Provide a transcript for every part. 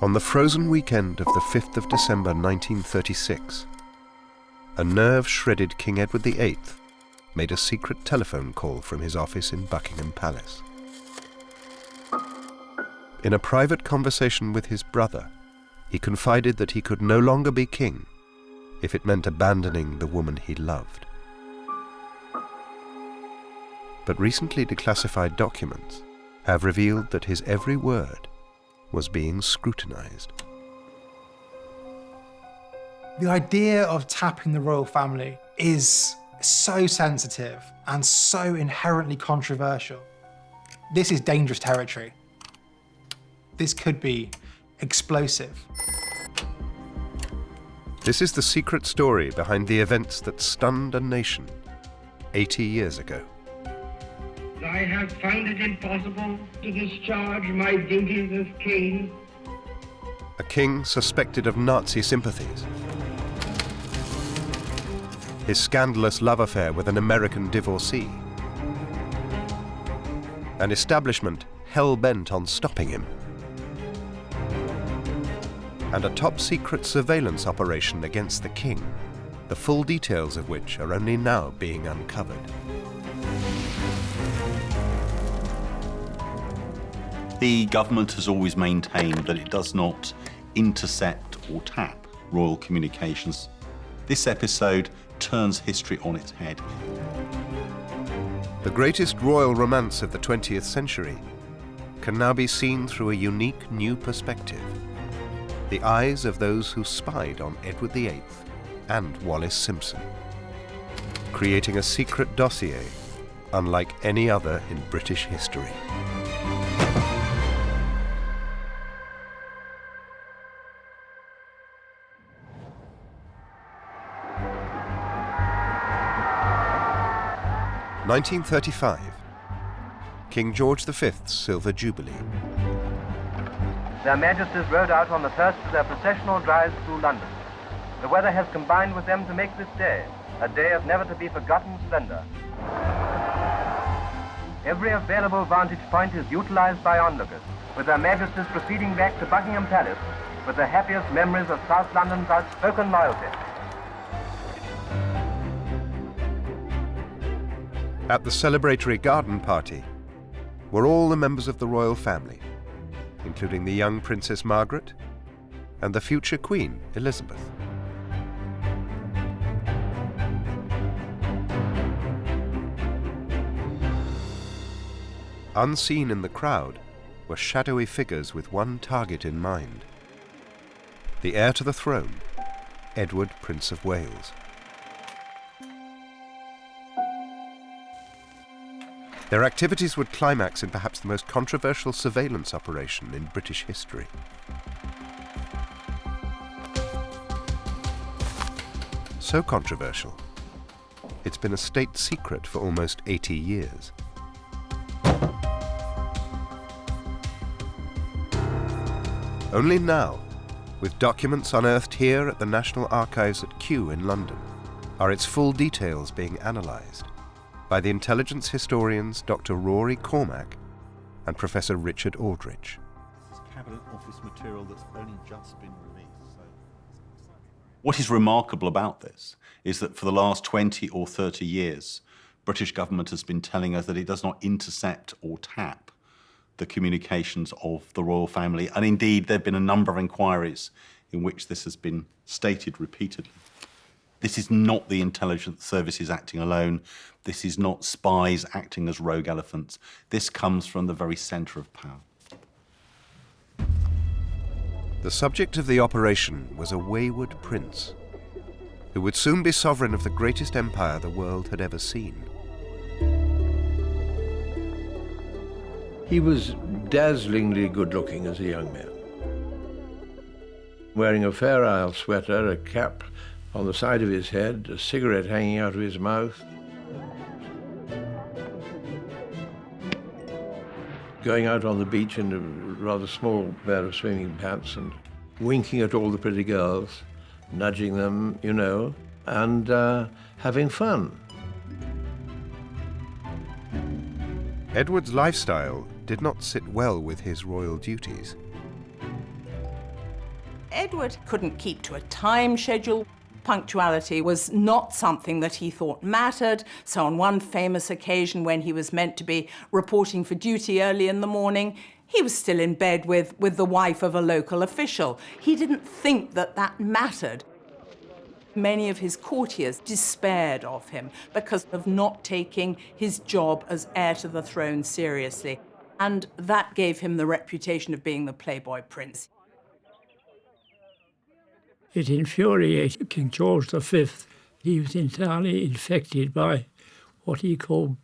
On the frozen weekend of the 5th of December 1936, a nerve-shredded King Edward VIII made a secret telephone call from his office in Buckingham Palace. In a private conversation with his brother, he confided that he could no longer be king if it meant abandoning the woman he loved. But recently declassified documents have revealed that his every word was being scrutinized. The idea of tapping the royal family is so sensitive and so inherently controversial. This is dangerous territory. This could be explosive. This is the secret story behind the events that stunned a nation 80 years ago. I have found it impossible to discharge my duties as king. A king suspected of Nazi sympathies. His scandalous love affair with an American divorcee. An establishment hell-bent on stopping him. And a top-secret surveillance operation against the king, the full details of which are only now being uncovered. The government has always maintained that it does not intercept or tap royal communications. This episode turns history on its head. The greatest royal romance of the 20th century can now be seen through a unique new perspective. The eyes of those who spied on Edward VIII and Wallis Simpson, creating a secret dossier unlike any other in British history. (1935), King George V's Silver Jubilee. Their Majesties rode out on the first of their processional drives through London. The weather has combined with them to make this day a day of never-to-be-forgotten splendor. Every available vantage point is utilized by onlookers, with their Majesties proceeding back to Buckingham Palace with the happiest memories of South London's outspoken loyalty. At the celebratory garden party were all the members of the royal family, including the young Princess Margaret and the future Queen Elizabeth. Unseen in the crowd were shadowy figures with one target in mind: the heir to the throne, Edward, Prince of Wales. Their activities would climax in perhaps the most controversial surveillance operation in British history. So controversial, it's been a state secret for almost 80 years. Only now, with documents unearthed here at the National Archives at Kew in London, are its full details being analysed by the intelligence historians Dr. Rory Cormack and Professor Richard Aldrich. This is Cabinet Office material that's only just been released. What is remarkable about this is that for the last 20 or 30 years, British government has been telling us that it does not intercept or tap the communications of the royal family, and indeed there have been a number of inquiries in which this has been stated repeatedly. This is not the intelligence services acting alone. This is not spies acting as rogue elephants. This comes from the very centre of power. The subject of the operation was a wayward prince who would soon be sovereign of the greatest empire the world had ever seen. He was dazzlingly good-looking as a young man, wearing a Fair Isle sweater, a cap on the side of his head, a cigarette hanging out of his mouth, going out on the beach in a rather small pair of swimming pants and winking at all the pretty girls, nudging them, you know, and having fun. Edward's lifestyle did not sit well with his royal duties. Edward couldn't keep to a time schedule. Punctuality was not something that he thought mattered, so on one famous occasion when he was meant to be reporting for duty early in the morning, he was still in bed with the wife of a local official. He didn't think that that mattered. Many of his courtiers despaired of him because of not taking his job as heir to the throne seriously, and that gave him the reputation of being the playboy prince. It infuriated King George V. He was entirely infected by what he called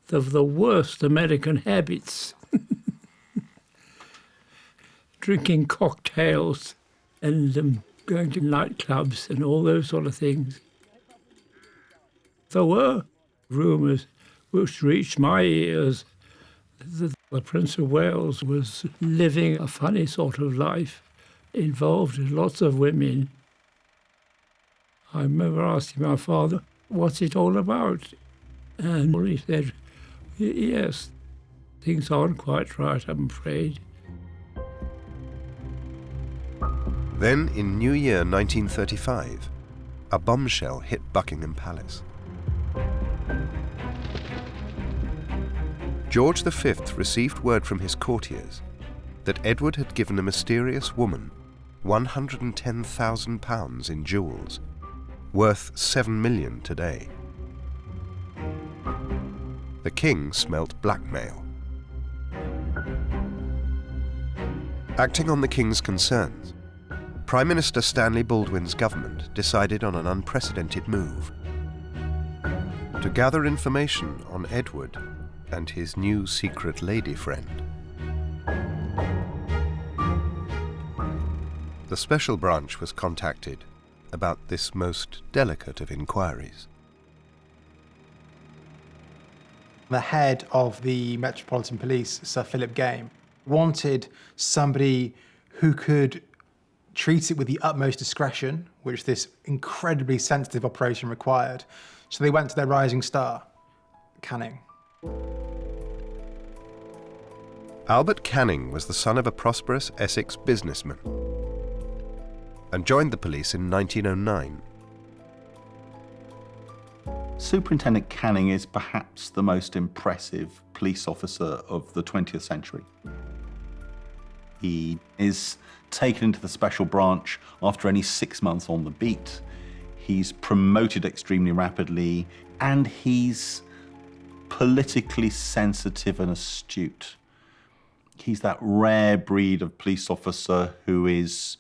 the worst American habits. Drinking cocktails and going to nightclubs and all those sort of things. There were rumours which reached my ears that the Prince of Wales was living a funny sort of life, involved in lots of women. I remember asking my father, what's it all about? And he said, yes, things aren't quite right, I'm afraid. Then, in New Year 1935, a bombshell hit Buckingham Palace. George V received word from his courtiers that Edward had given a mysterious woman £110,000 in jewels, worth $7 million today. The king smelt blackmail. Acting on the king's concerns, Prime Minister Stanley Baldwin's government decided on an unprecedented move to gather information on Edward and his new secret lady friend. The special branch was contacted about this most delicate of inquiries. The head of the Metropolitan Police, Sir Philip Game, wanted somebody who could treat it with the utmost discretion, which this incredibly sensitive operation required. So they went to their rising star, Canning. Albert Canning was the son of a prosperous Essex businessman and joined the police in 1909. Superintendent Canning is perhaps the most impressive police officer of the 20th century. He is taken into the special branch after only 6 months on the beat. He's promoted extremely rapidly, and he's politically sensitive and astute. He's that rare breed of police officer who is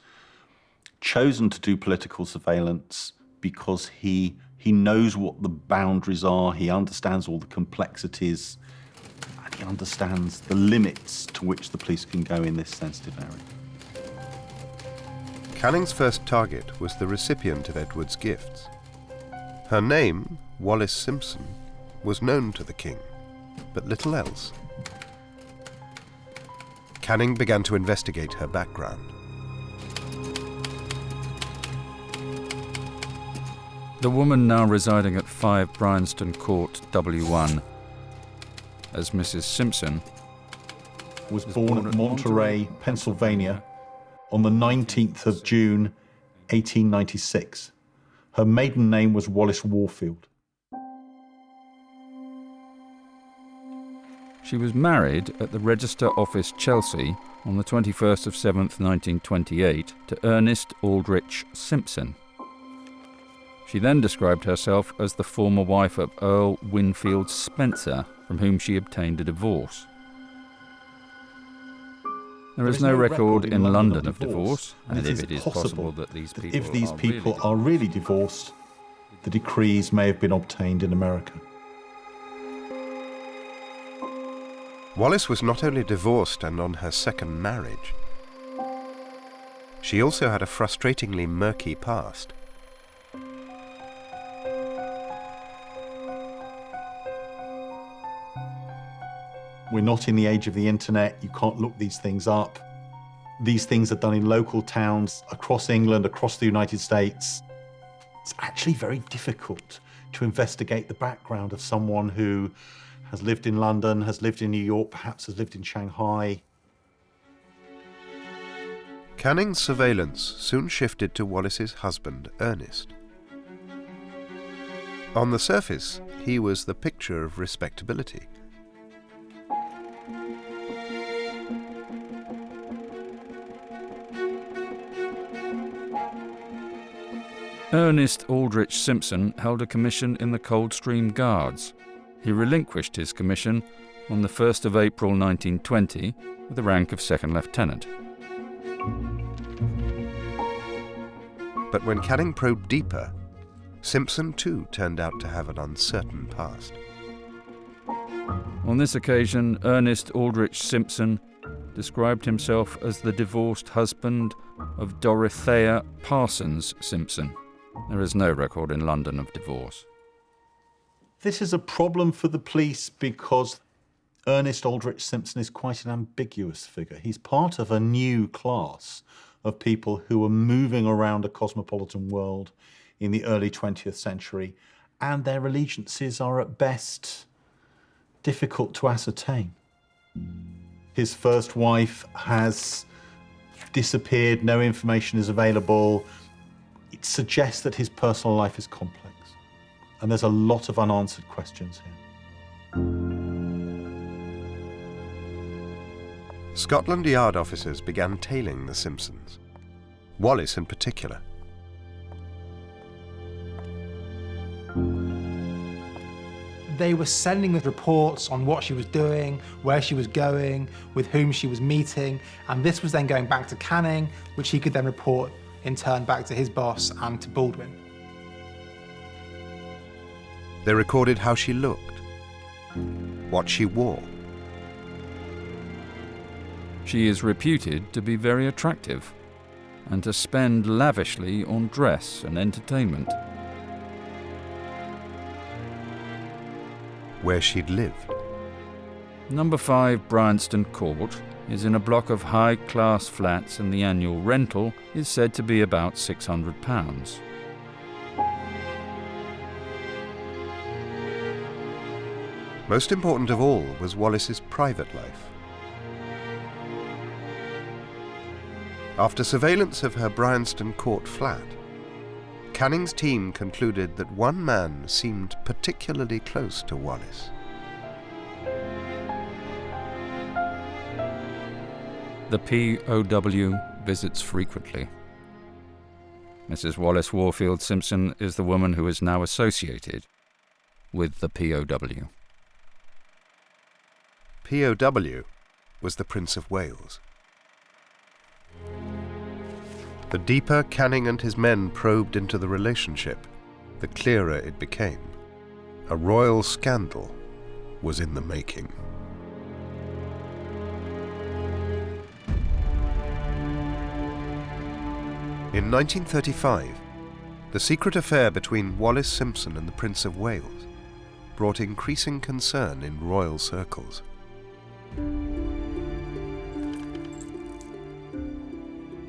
chosen to do political surveillance because he knows what the boundaries are, he understands all the complexities, and he understands the limits to which the police can go in this sensitive area. Canning's first target was the recipient of Edward's gifts. Her name, Wallis Simpson, was known to the king, but little else. Canning began to investigate her background. The woman now residing at 5 Bryanston Court, W1, as Mrs. Simpson, was born at Monterey, Pennsylvania, on the 19th of June, 1896. Her maiden name was Wallis Warfield. She was married at the Register Office, Chelsea, on the 21st of 7th, 1928, to Ernest Aldrich Simpson. She then described herself as the former wife of Earl Winfield Spencer, from whom she obtained a divorce. There is no record in London of divorce, and if it is possible that these people are really divorced, the decrees may have been obtained in America. Wallis was not only divorced and on her second marriage, she also had a frustratingly murky past. We're not in the age of the internet. You can't look these things up. These things are done in local towns across England, across the United States. It's actually very difficult to investigate the background of someone who has lived in London, has lived in New York, perhaps has lived in Shanghai. Canning's surveillance soon shifted to Wallis's husband, Ernest. On the surface, he was the picture of respectability. Ernest Aldrich Simpson held a commission in the Coldstream Guards. He relinquished his commission on the 1st of April 1920 with the rank of second lieutenant. But when Canning probed deeper, Simpson too turned out to have an uncertain past. On this occasion, Ernest Aldrich Simpson described himself as the divorced husband of Dorothea Parsons Simpson. There is no record in London of divorce. This is a problem for the police because Ernest Aldrich Simpson is quite an ambiguous figure. He's part of a new class of people who are moving around a cosmopolitan world in the early 20th century, and their allegiances are at best difficult to ascertain. His first wife has disappeared, no information is available. It suggests that his personal life is complex, and there's a lot of unanswered questions here. Scotland Yard officers began tailing the Simpsons, Wallis in particular. They were sending us reports on what she was doing, where she was going, with whom she was meeting, and this was then going back to Canning, which he could then report in turn back to his boss and to Baldwin. They recorded how she looked, what she wore. She is reputed to be very attractive and to spend lavishly on dress and entertainment. Where she'd lived. Number 5 Bryanston Court is in a block of high-class flats, and the annual rental is said to be about £600. Most important of all was Wallis's private life. After surveillance of her Bryanston Court flat, Canning's team concluded that one man seemed particularly close to Wallis. The POW visits frequently. Mrs. Wallis Warfield Simpson is the woman who is now associated with the POW. POW was the Prince of Wales. The deeper Canning and his men probed into the relationship, the clearer it became. A royal scandal was in the making. In 1935, the secret affair between Wallis Simpson and the Prince of Wales brought increasing concern in royal circles.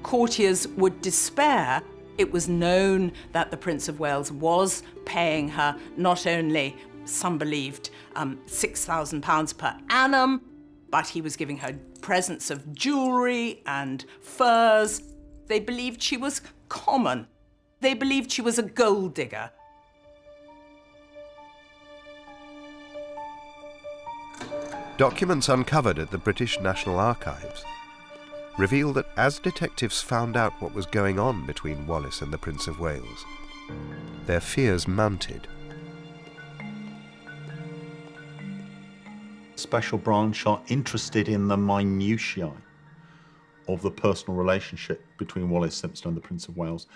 Courtiers would despair. It was known that the Prince of Wales was paying her not only, some believed, £6,000 per annum, but he was giving her presents of jewellery and furs. They believed she was common. They believed she was a gold digger. Documents uncovered at the British National Archives reveal that as detectives found out what was going on between Wallis and the Prince of Wales, their fears mounted. Special branch are interested in the minutiae of the personal relationship between Wallis Simpson and the Prince of Wales.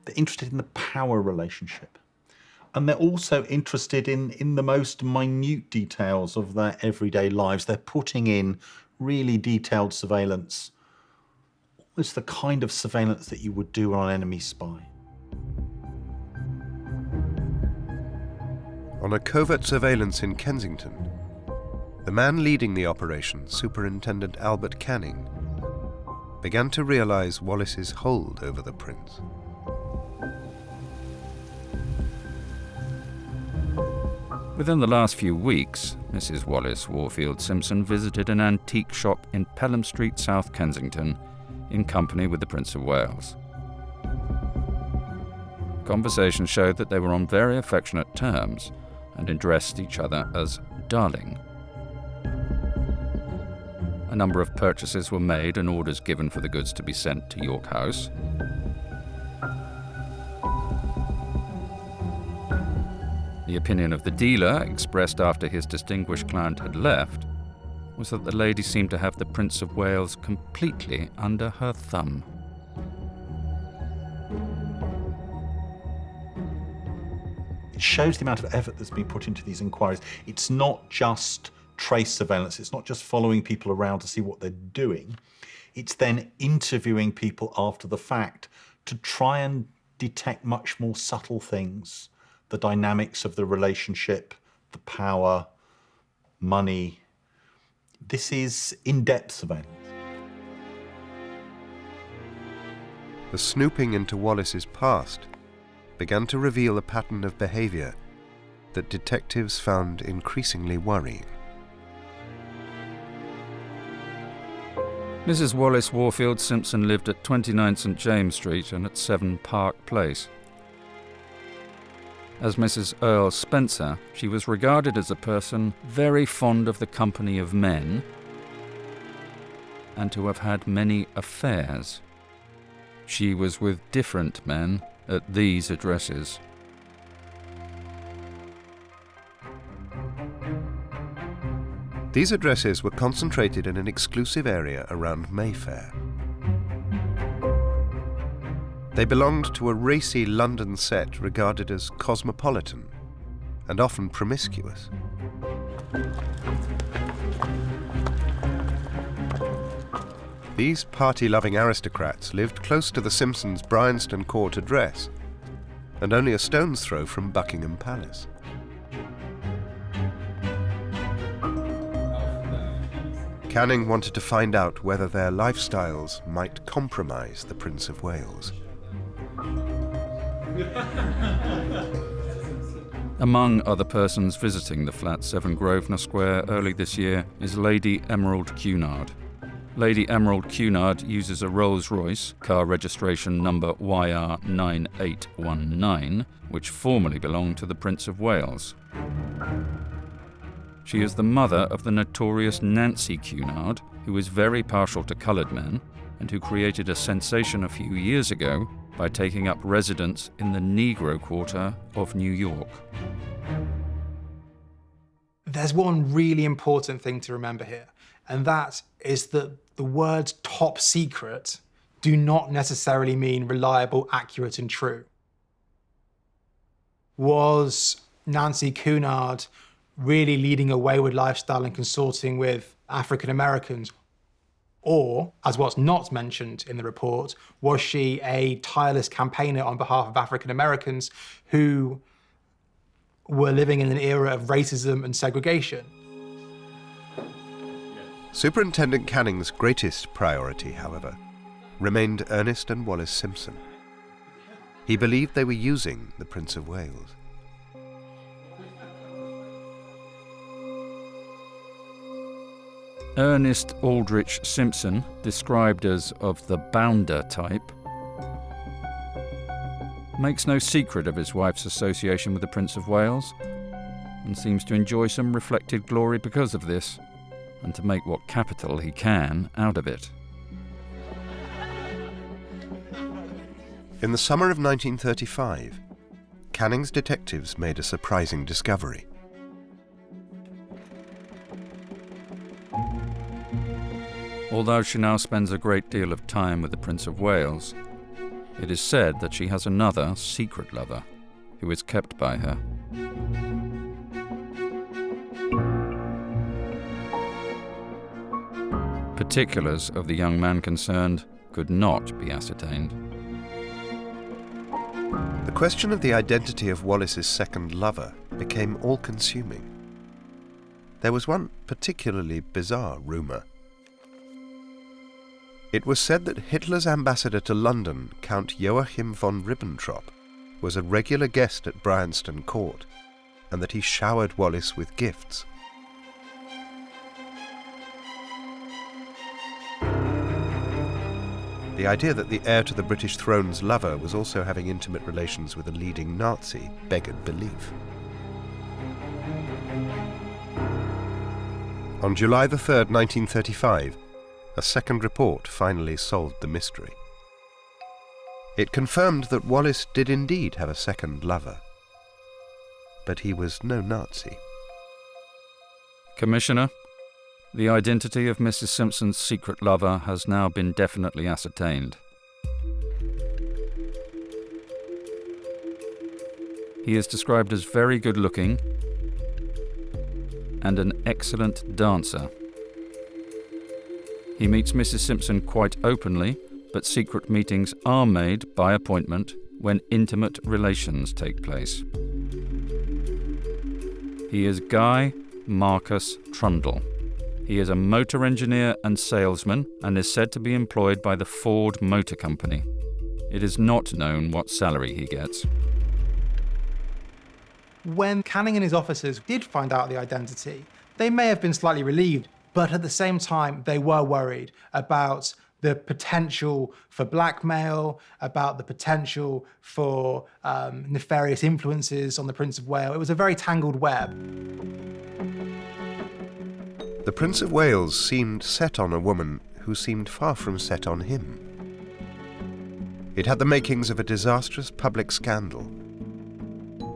They're interested in the power relationship. And they're also interested in the most minute details of their everyday lives. They're putting in really detailed surveillance. Almost the kind of surveillance that you would do on an enemy spy. On a covert surveillance in Kensington, the man leading the operation, Superintendent Albert Canning, began to realise Wallis's hold over the Prince. Within the last few weeks, Mrs. Wallis Warfield Simpson visited an antique shop in Pelham Street, South Kensington, in company with the Prince of Wales. Conversation showed that they were on very affectionate terms and addressed each other as darling. A number of purchases were made and orders given for the goods to be sent to York House. The opinion of the dealer, expressed after his distinguished client had left, was that the lady seemed to have the Prince of Wales completely under her thumb. It shows the amount of effort that's been put into these inquiries. It's not just trace surveillance, it's not just following people around to see what they're doing. It's then interviewing people after the fact to try and detect much more subtle things, the dynamics of the relationship, the power, money. This is in-depth surveillance. The snooping into Wallis's past began to reveal a pattern of behaviour that detectives found increasingly worrying. Mrs. Wallis Warfield Simpson lived at 29 St James Street and at 7 Park Place. As Mrs. Earl Spencer, she was regarded as a person very fond of the company of men and to have had many affairs. She was with different men at these addresses. These addresses were concentrated in an exclusive area around Mayfair. They belonged to a racy London set regarded as cosmopolitan and often promiscuous. These party-loving aristocrats lived close to the Simpsons' Bryanston Court address and only a stone's throw from Buckingham Palace. Canning wanted to find out whether their lifestyles might compromise the Prince of Wales. Among other persons visiting the flat 7 Grosvenor Square early this year is Lady Emerald Cunard. Lady Emerald Cunard uses a Rolls-Royce, car registration number YR9819, which formerly belonged to the Prince of Wales. She is the mother of the notorious Nancy Cunard, who is very partial to coloured men and who created a sensation a few years ago by taking up residence in the Negro quarter of New York. There's one really important thing to remember here, and that is that the words top secret do not necessarily mean reliable, accurate, and true. Was Nancy Cunard really leading a wayward lifestyle and consorting with African Americans? Or, as what's not mentioned in the report, was she a tireless campaigner on behalf of African Americans who were living in an era of racism and segregation? Superintendent Canning's greatest priority, however, remained Ernest and Wallis Simpson. He believed they were using the Prince of Wales. Ernest Aldrich Simpson, described as of the bounder type, makes no secret of his wife's association with the Prince of Wales and seems to enjoy some reflected glory because of this and to make what capital he can out of it. In the summer of 1935, Canning's detectives made a surprising discovery. Although she now spends a great deal of time with the Prince of Wales, it is said that she has another secret lover who is kept by her. Particulars of the young man concerned could not be ascertained. The question of the identity of Wallis's second lover became all-consuming. There was one particularly bizarre rumour. It was said that Hitler's ambassador to London, Count Joachim von Ribbentrop, was a regular guest at Bryanston Court, and that he showered Wallis with gifts. The idea that the heir to the British throne's lover was also having intimate relations with a leading Nazi beggared belief. On July the 3rd, 1935, a second report finally solved the mystery. It confirmed that Wallis did indeed have a second lover, but he was no Nazi. Commissioner, the identity of Mrs. Simpson's secret lover has now been definitely ascertained. He is described as very good-looking and an excellent dancer. He meets Mrs. Simpson quite openly, but secret meetings are made by appointment when intimate relations take place. He is Guy Marcus Trundle. He is a motor engineer and salesman and is said to be employed by the Ford Motor Company. It is not known what salary he gets. When Canning and his officers did find out the identity, they may have been slightly relieved, but at the same time, they were worried about the potential for blackmail, about the potential for nefarious influences on the Prince of Wales. It was a very tangled web. The Prince of Wales seemed set on a woman who seemed far from set on him. It had the makings of a disastrous public scandal,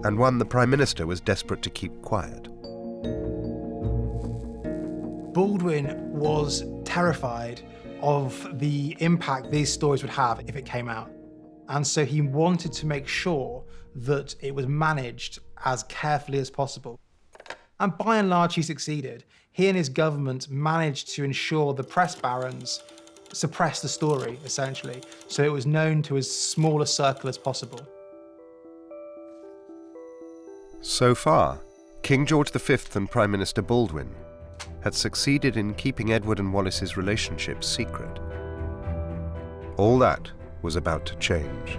and one the Prime Minister was desperate to keep quiet. Baldwin was terrified of the impact these stories would have if it came out. And so he wanted to make sure that it was managed as carefully as possible. And by and large, he succeeded. He and his government managed to ensure the press barons suppressed the story, essentially, so it was known to as small a circle as possible. So far, King George V and Prime Minister Baldwin had succeeded in keeping Edward and Wallis's relationship secret. All that was about to change.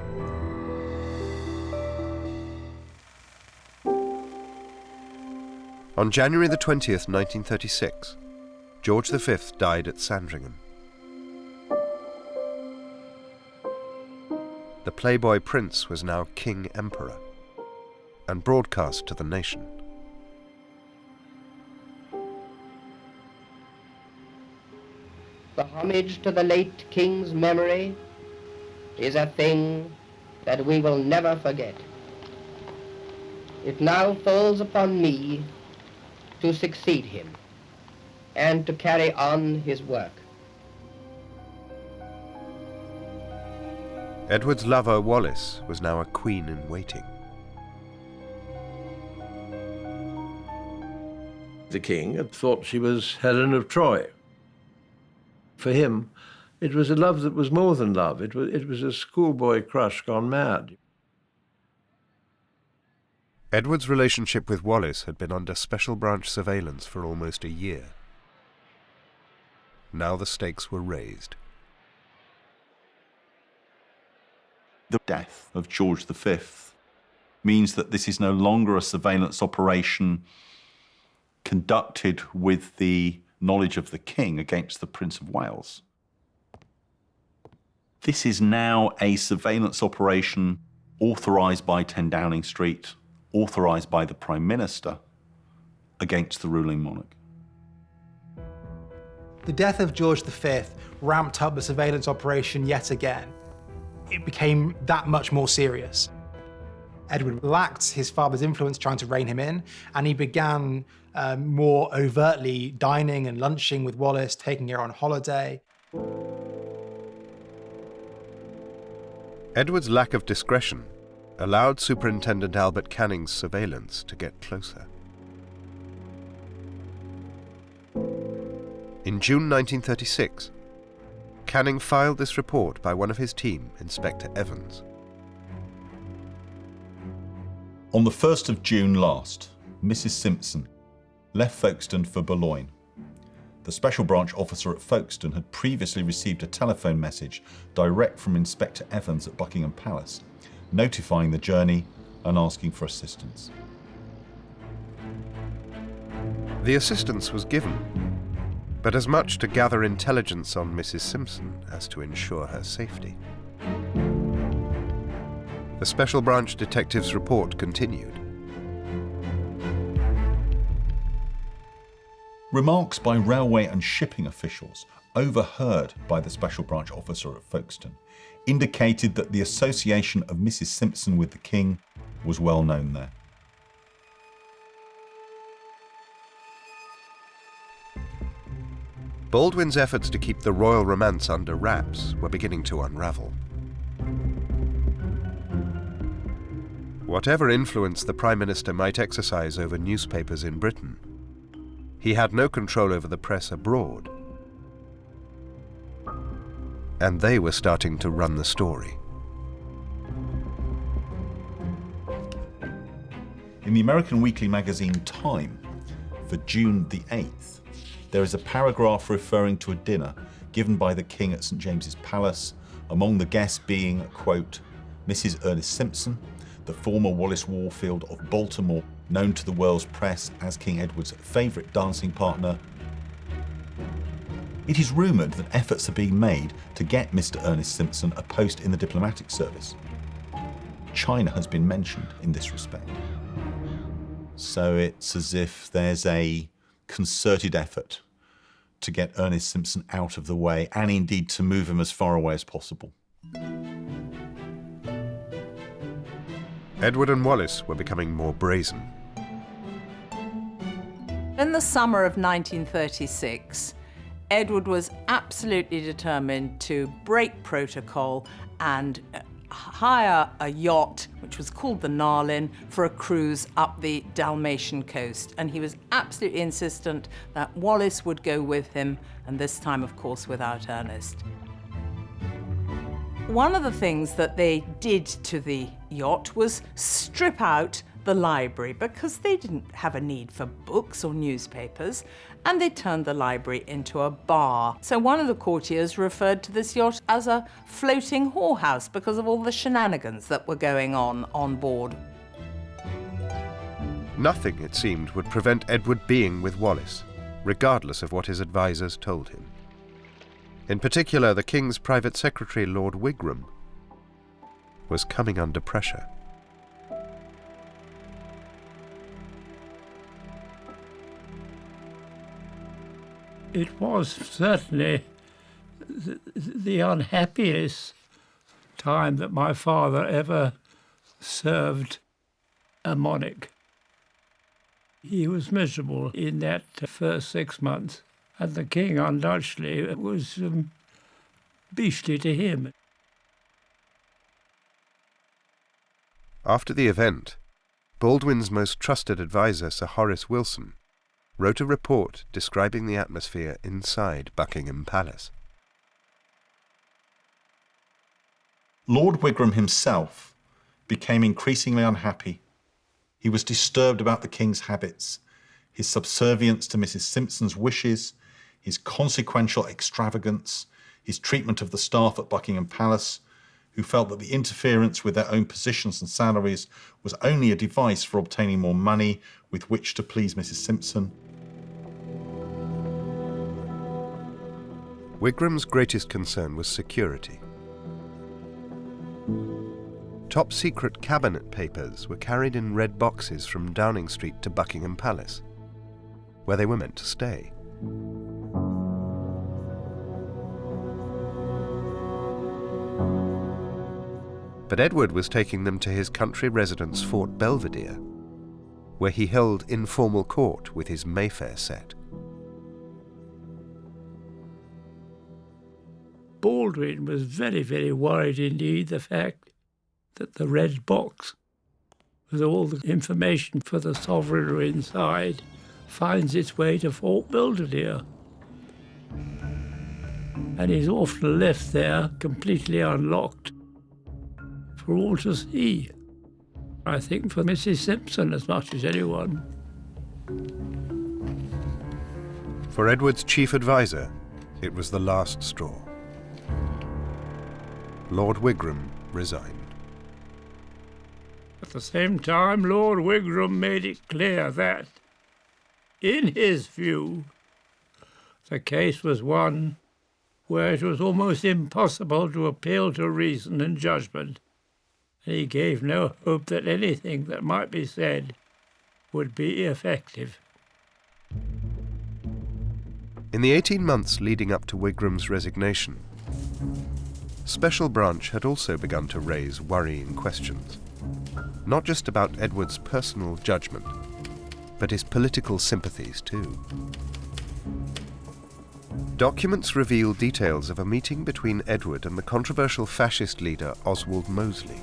On January the 20th, 1936, George V died at Sandringham. The playboy prince was now King Emperor and broadcast to the nation. The homage to the late king's memory is a thing that we will never forget. It now falls upon me to succeed him and to carry on his work. Edward's lover, Wallis, was now a queen in waiting. The king had thought she was Helen of Troy. For him, it was a love that was more than love. It was a schoolboy crush gone mad. Edward's relationship with Wallis had been under special branch surveillance for almost a year. Now the stakes were raised. The death of George V means that this is no longer a surveillance operation conducted with the knowledge of the king against the Prince of Wales. This is now a surveillance operation authorised by 10 Downing Street, authorised by the Prime Minister against the ruling monarch. The death of George V ramped up the surveillance operation yet again. It became that much more serious. Edward lacked his father's influence trying to rein him in, and he began more overtly dining and lunching with Wallis, taking her on holiday. Edward's lack of discretion allowed Superintendent Albert Canning's surveillance to get closer. In June 1936, Canning filed this report by one of his team, Inspector Evans. On the 1st of June last, Mrs. Simpson left Folkestone for Boulogne. The Special Branch officer at Folkestone had previously received a telephone message direct from Inspector Evans at Buckingham Palace, notifying the journey and asking for assistance. The assistance was given, but as much to gather intelligence on Mrs. Simpson as to ensure her safety. The Special Branch detective's report continued. Remarks by railway and shipping officials overheard by the Special Branch officer at Folkestone indicated that the association of Mrs. Simpson with the King was well known there. Baldwin's efforts to keep the royal romance under wraps were beginning to unravel. Whatever influence the Prime Minister might exercise over newspapers in Britain, he had no control over the press abroad. And they were starting to run the story. In the American weekly magazine Time, for June the 8th, there is a paragraph referring to a dinner given by the King at St James's Palace, among the guests being, quote, Mrs. Ernest Simpson, the former Wallis Warfield of Baltimore, known to the world's press as King Edward's favourite dancing partner. It is rumoured that efforts are being made to get Mr. Ernest Simpson a post in the diplomatic service. China has been mentioned in this respect. So it's as if there's a concerted effort to get Ernest Simpson out of the way, and indeed to move him as far away as possible. Edward and Wallis were becoming more brazen. In the summer of 1936, Edward was absolutely determined to break protocol and hire a yacht, which was called the Narlin, for a cruise up the Dalmatian coast. And he was absolutely insistent that Wallis would go with him, and this time, of course, without Ernest. One of the things that they did to the yacht was strip out the library, because they didn't have a need for books or newspapers, and they turned the library into a bar. So one of the courtiers referred to this yacht as a floating whorehouse because of all the shenanigans that were going on board. Nothing, it seemed, would prevent Edward being with Wallis, regardless of what his advisers told him. In particular, the King's private secretary, Lord Wigram, was coming under pressure. It was certainly the unhappiest time that my father ever served a monarch. He was miserable in that first 6 months, and the King, undoubtedly, was beastly to him. After the event, Baldwin's most trusted adviser, Sir Horace Wilson, wrote a report describing the atmosphere inside Buckingham Palace. Lord Wigram himself became increasingly unhappy. He was disturbed about the King's habits, his subservience to Mrs. Simpson's wishes, his consequential extravagance, his treatment of the staff at Buckingham Palace, who felt that the interference with their own positions and salaries was only a device for obtaining more money with which to please Mrs. Simpson. Wigram's greatest concern was security. Top-secret cabinet papers were carried in red boxes from Downing Street to Buckingham Palace, where they were meant to stay. But Edward was taking them to his country residence, Fort Belvedere, where he held informal court with his Mayfair set. Baldwin was very, very worried indeed, the fact that the red box, with all the information for the sovereign inside, finds its way to Fort Belvedere. And is often left there completely unlocked for all to see. I think for Mrs. Simpson as much as anyone. For Edward's chief adviser, it was the last straw. Lord Wigram resigned. At the same time, Lord Wigram made it clear that, in his view, The case was one where it was almost impossible to appeal to reason and judgment, and he gave no hope that anything that might be said would be effective. In the 18 months leading up to Wigram's resignation, Special Branch had also begun to raise worrying questions, not just about Edward's personal judgment, but his political sympathies too. Documents reveal details of a meeting between Edward and the controversial fascist leader Oswald Mosley.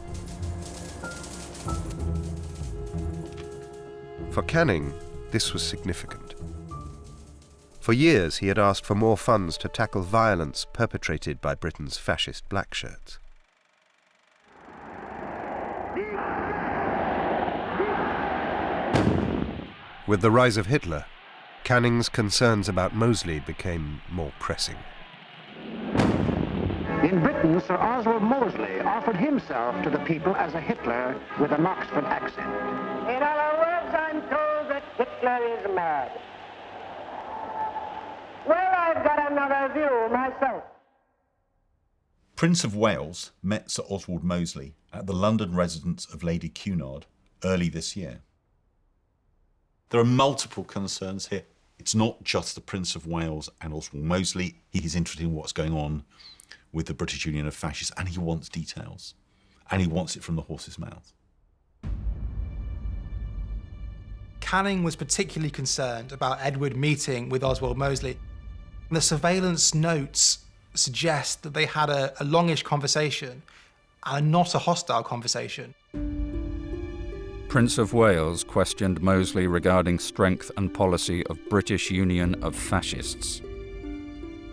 For Canning, this was significant. For years, he had asked for more funds to tackle violence perpetrated by Britain's fascist blackshirts. With the rise of Hitler, Canning's concerns about Mosley became more pressing. In Britain, Sir Oswald Mosley offered himself to the people as a Hitler with an Oxford accent. In other words, I'm told that Hitler is mad. Well, I've got another view myself. Prince of Wales met Sir Oswald Mosley at the London residence of Lady Cunard early this year. There are multiple concerns here. It's not just the Prince of Wales and Oswald Mosley. He is interested in what's going on with the British Union of Fascists, and he wants details. And he wants it from the horse's mouth. Canning was particularly concerned about Edward meeting with Oswald Mosley. The surveillance notes suggest that they had a longish conversation and not a hostile conversation. Prince of Wales questioned Mosley regarding strength and policy of British Union of Fascists.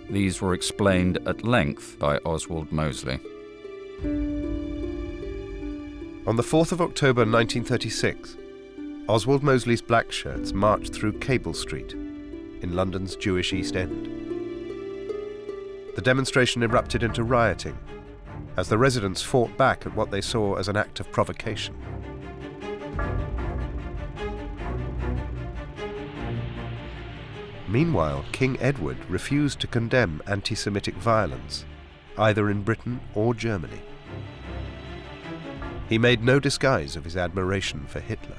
These were explained at length by Oswald Mosley. On the 4th of October 1936, Oswald Mosley's blackshirts marched through Cable Street in London's Jewish East End. The demonstration erupted into rioting as the residents fought back at what they saw as an act of provocation. Meanwhile, King Edward refused to condemn anti-Semitic violence, either in Britain or Germany. He made no disguise of his admiration for Hitler.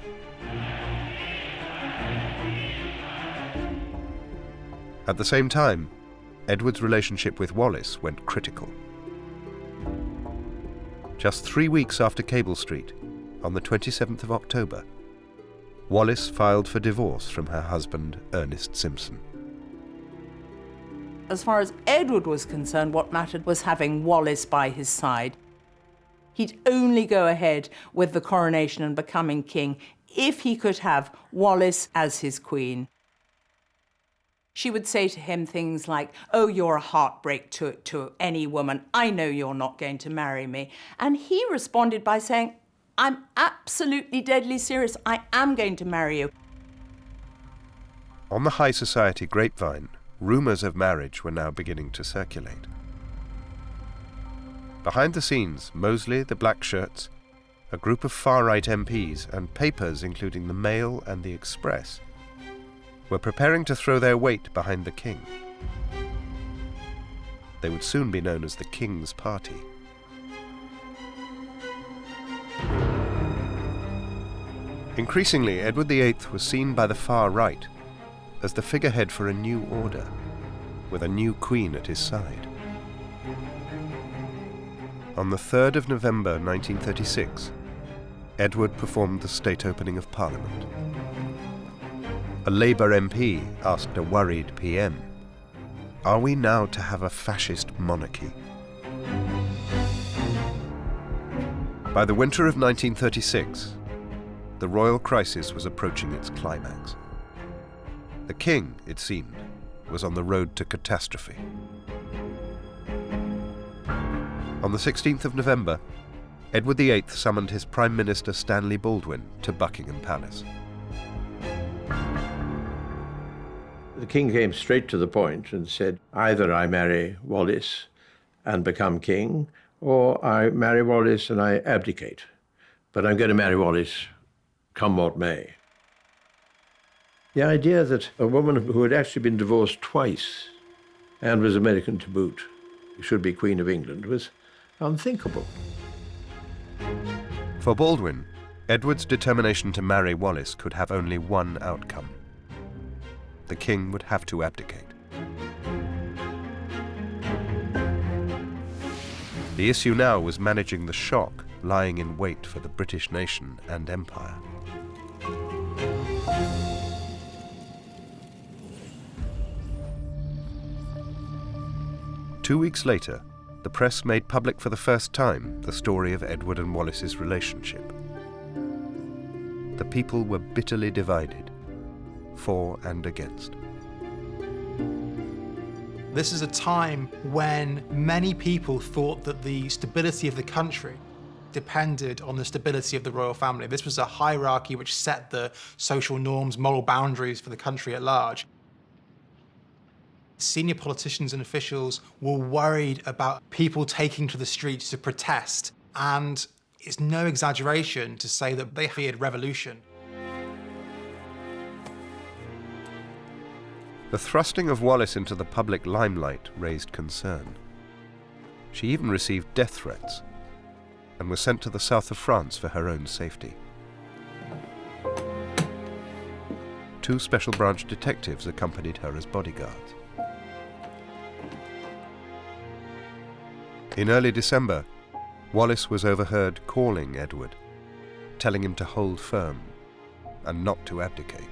At the same time, Edward's relationship with Wallis went critical. Just 3 weeks after Cable Street, on the 27th of October, Wallis filed for divorce from her husband, Ernest Simpson. As far as Edward was concerned, what mattered was having Wallis by his side. He'd only go ahead with the coronation and becoming king if he could have Wallis as his queen. She would say to him things like, "Oh, you're a heartbreak to any woman. I know you're not going to marry me." And he responded by saying, "I'm absolutely deadly serious. I am going to marry you." On the high society grapevine, rumours of marriage were now beginning to circulate. Behind the scenes, Mosley, the Blackshirts, a group of far-right MPs, and papers including the Mail and the Express were preparing to throw their weight behind the king. They would soon be known as the King's Party. Increasingly, Edward VIII was seen by the far right as the figurehead for a new order, with a new queen at his side. On the 3rd of November 1936, Edward performed the state opening of Parliament. A Labour MP asked a worried PM, "Are we now to have a fascist monarchy?" By the winter of 1936, the royal crisis was approaching its climax. The king, it seemed, was on the road to catastrophe. On the 16th of November, Edward VIII summoned his Prime Minister Stanley Baldwin to Buckingham Palace. The king came straight to the point and said, either I marry Wallis and become king, or I marry Wallis and I abdicate. But I'm going to marry Wallis, come what may. The idea that a woman who had actually been divorced twice and was American to boot. She should be Queen of England was unthinkable. For Baldwin, Edward's determination to marry Wallis could have only one outcome. The king would have to abdicate. The issue now was managing the shock lying in wait for the British nation and empire. Two weeks later, the press made public for the first time the story of Edward and Wallis's relationship. The people were bitterly divided, for and against. This is a time when many people thought that the stability of the country depended on the stability of the royal family. This was a hierarchy which set the social norms, moral boundaries for the country at large. Senior politicians and officials were worried about people taking to the streets to protest, and it's no exaggeration to say that they feared revolution. The thrusting of Wallis into the public limelight raised concern. She even received death threats and was sent to the south of France for her own safety. 2 special branch detectives accompanied her as bodyguards. In early December, Wallis was overheard calling Edward, telling him to hold firm and not to abdicate.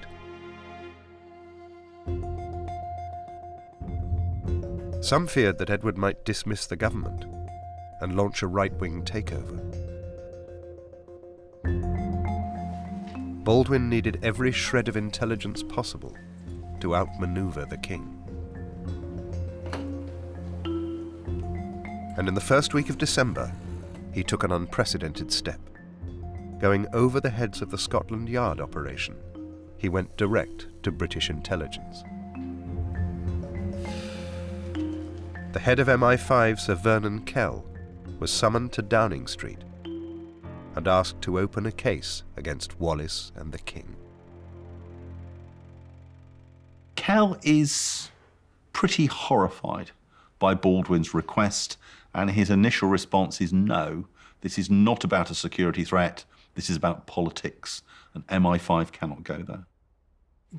Some feared that Edward might dismiss the government and launch a right-wing takeover. Baldwin needed every shred of intelligence possible to outmaneuver the king. And in the first week of December, he took an unprecedented step. Going over the heads of the Scotland Yard operation, he went direct to British intelligence. The head of MI5, Sir Vernon Kell, was summoned to Downing Street and asked to open a case against Wallis and the king. Kell is pretty horrified by Baldwin's request, and his initial response is no, this is not about a security threat, this is about politics, and MI5 cannot go there.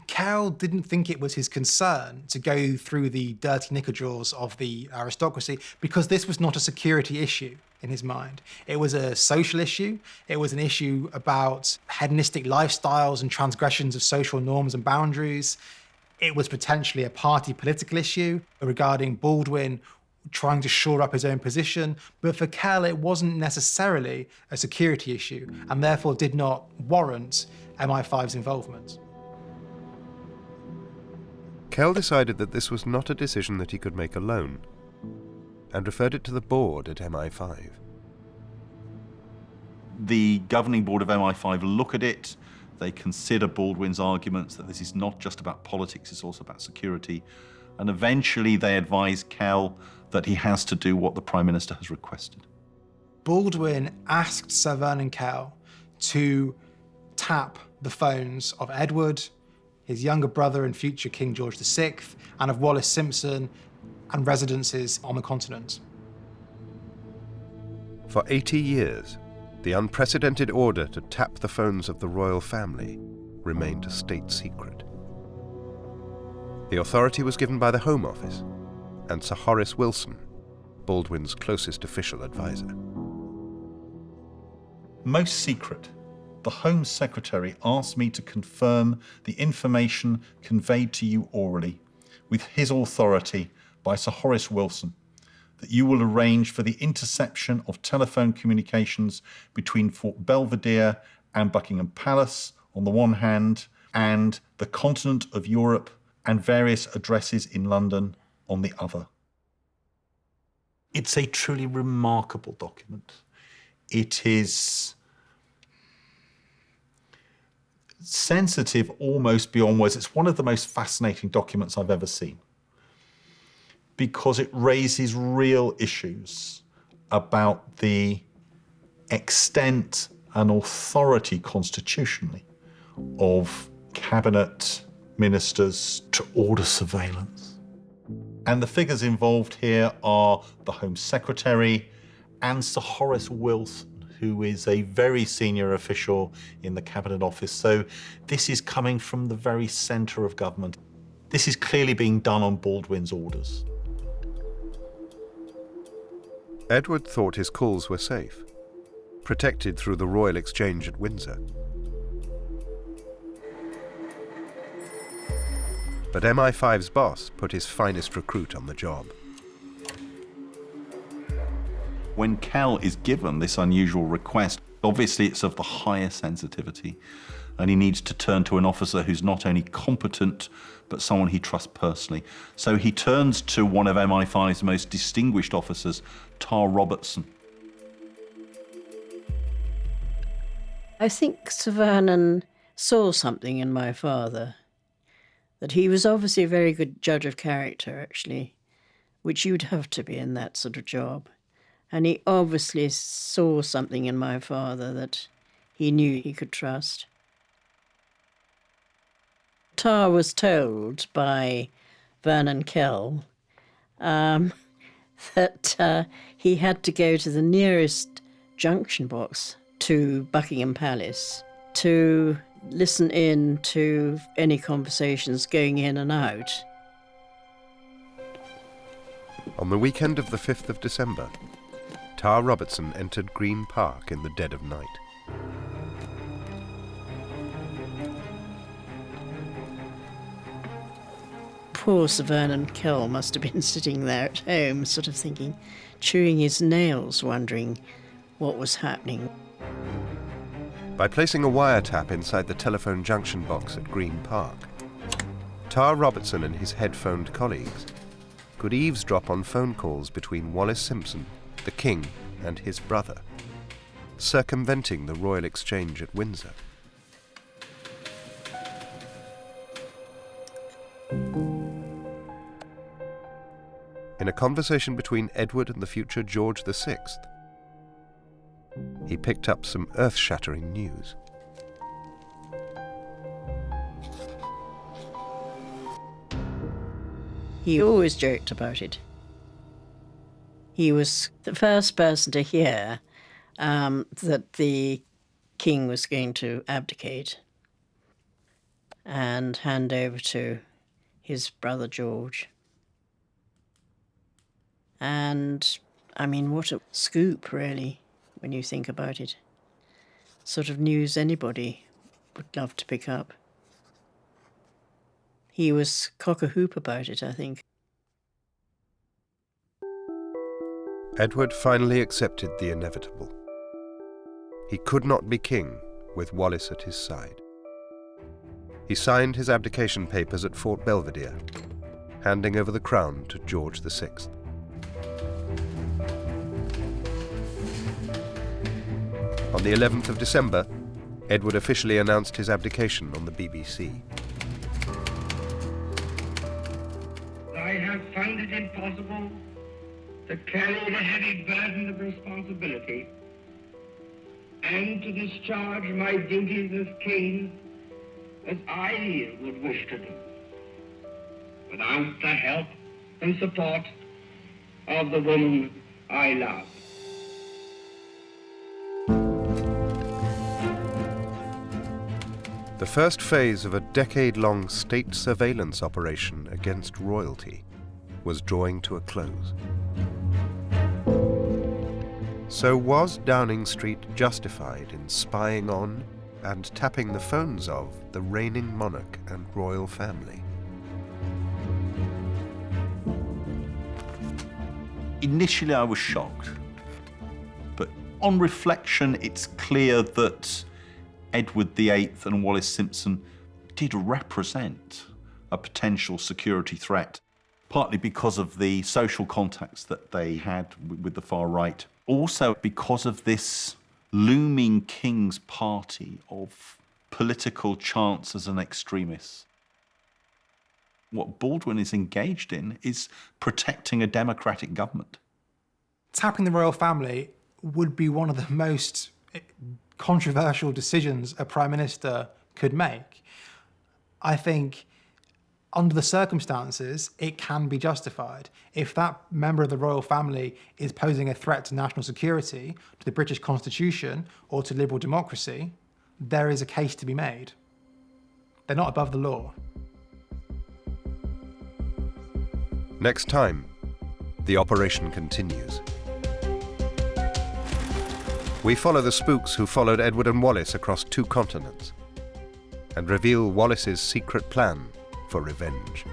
Kell didn't think it was his concern to go through the dirty knickerjaws of the aristocracy because this was not a security issue in his mind. It was a social issue. It was an issue about hedonistic lifestyles and transgressions of social norms and boundaries. It was potentially a party political issue regarding Baldwin trying to shore up his own position. But for Kell, it wasn't necessarily a security issue and therefore did not warrant MI5's involvement. Kell decided that this was not a decision that he could make alone and referred it to the board at MI5. The governing board of MI5 look at it. They consider Baldwin's arguments that this is not just about politics, it's also about security. And eventually they advise Kell that he has to do what the Prime Minister has requested. Baldwin asked Sir Vernon Kell to tap the phones of Edward, his younger brother and future King George VI, and of Wallis Simpson and residences on the continent. For 80 years, the unprecedented order to tap the phones of the royal family remained a state secret. The authority was given by the Home Office and Sir Horace Wilson, Baldwin's closest official advisor. Most secret, the Home Secretary asked me to confirm the information conveyed to you orally, with his authority by Sir Horace Wilson, that you will arrange for the interception of telephone communications between Fort Belvedere and Buckingham Palace on the one hand, and the continent of Europe and various addresses in London on the other. It's a truly remarkable document. It is sensitive almost beyond words. It's one of the most fascinating documents I've ever seen because it raises real issues about the extent and authority constitutionally of cabinet ministers to order surveillance. And the figures involved here are the Home Secretary and Sir Horace Wilson, who is a very senior official in the Cabinet Office. So this is coming from the very centre of government. This is clearly being done on Baldwin's orders. Edward thought his calls were safe, protected through the Royal Exchange at Windsor. But MI5's boss put his finest recruit on the job. When Kell is given this unusual request, obviously it's of the highest sensitivity, and he needs to turn to an officer who's not only competent, but someone he trusts personally. So he turns to one of MI5's most distinguished officers, Tar Robertson. I think Sir Vernon saw something in my father, that he was obviously a very good judge of character, actually, which you'd have to be in that sort of job. And he obviously saw something in my father that he knew he could trust. Tar was told by Vernon Kell that he had to go to the nearest junction box to Buckingham Palace to listen in to any conversations going in and out. On the weekend of the 5th of December, Tar Robertson entered Green Park in the dead of night. Poor Sir Vernon Kell must have been sitting there at home, sort of thinking, chewing his nails, wondering what was happening. By placing a wiretap inside the telephone junction box at Green Park, Tar Robertson and his headphoned colleagues could eavesdrop on phone calls between Wallis Simpson, the King, and his brother, circumventing the Royal Exchange at Windsor. In a conversation between Edward and the future George VI, he picked up some earth-shattering news. He always joked about it. He was the first person to hear that the king was going to abdicate and hand over to his brother George. And, I mean, what a scoop, really, when you think about it. Sort of news anybody would love to pick up. He was cock-a-hoop about it, I think. Edward finally accepted the inevitable. He could not be king with Wallis at his side. He signed his abdication papers at Fort Belvedere, handing over the crown to George VI. On the 11th of December, Edward officially announced his abdication on the BBC. I have found it impossible to carry the heavy burden of responsibility and to discharge my duties as king as I would wish to do, without the help and support of the woman I love. The first phase of a decade-long state surveillance operation against royalty was drawing to a close. So was Downing Street justified in spying on and tapping the phones of the reigning monarch and royal family? Initially, I was shocked, but on reflection, it's clear that Edward VIII and Wallis Simpson did represent a potential security threat, partly because of the social contacts that they had with the far right, also because of this looming King's party of political chances and extremists. What Baldwin is engaged in is protecting a democratic government. Tapping the royal family would be one of the most controversial decisions a prime minister could make. I think under the circumstances, it can be justified. If that member of the royal family is posing a threat to national security, to the British Constitution, or to liberal democracy, there is a case to be made. They're not above the law. Next time, the operation continues. We follow the spooks who followed Edward and Wallis across 2 continents and reveal Wallis's secret plan for revenge.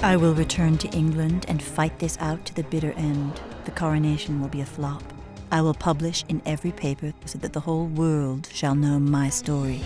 I will return to England and fight this out to the bitter end. The coronation will be a flop. I will publish in every paper so that the whole world shall know my story.